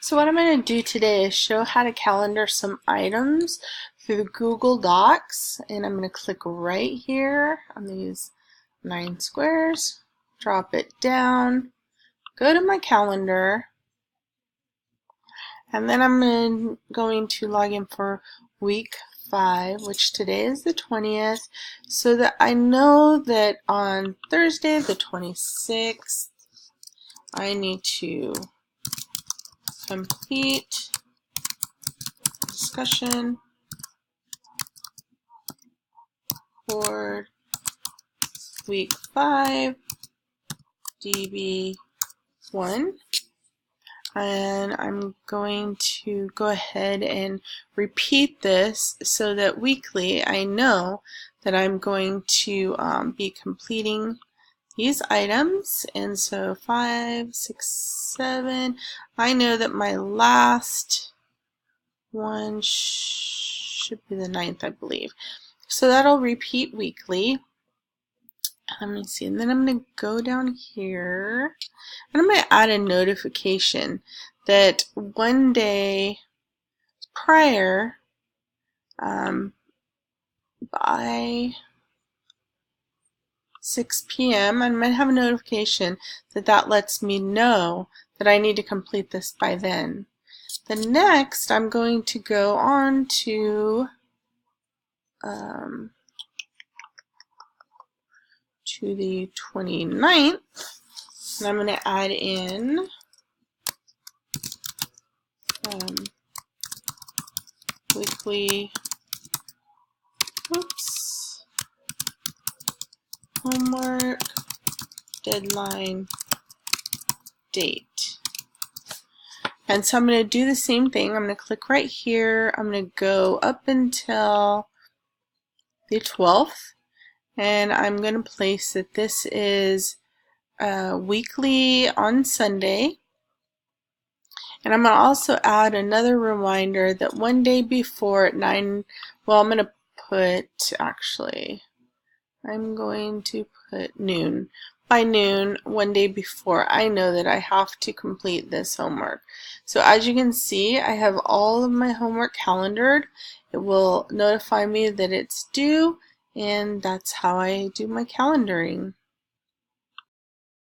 So what I'm going to do today is show how to calendar some items through Google Docs, and I'm going to click right here on these 9 squares, drop it down, go to my calendar, and then I'm going to log in for week 5, which today is the 20th, so that I know that on Thursday the 26th I need to complete discussion for week 5 DB1, and I'm going to go ahead and repeat this so that weekly I know that I'm going to be completing these items. And so 5, 6, 7, I know that my last one should be the 9th, I believe. So that'll repeat weekly. Let me see, and then I'm going to go down here and I'm going to add a notification that one day prior, by 6 p.m. I'm going to have a notification that lets me know that I need to complete this by then. The next, I'm going to go on to the 29th, and I'm going to add in weekly homework deadline date. And so I'm going to do the same thing. I'm going to click right here. I'm going to go up until the 12th, and I'm going to place that this is weekly on Sunday. And I'm going to also add another reminder that one day before at 9, well, I'm going to put, actually, I'm going to put noon. By noon, one day before, I know that I have to complete this homework. So as you can see, I have all of my homework calendared. It will notify me that it's due, and that's how I do my calendaring.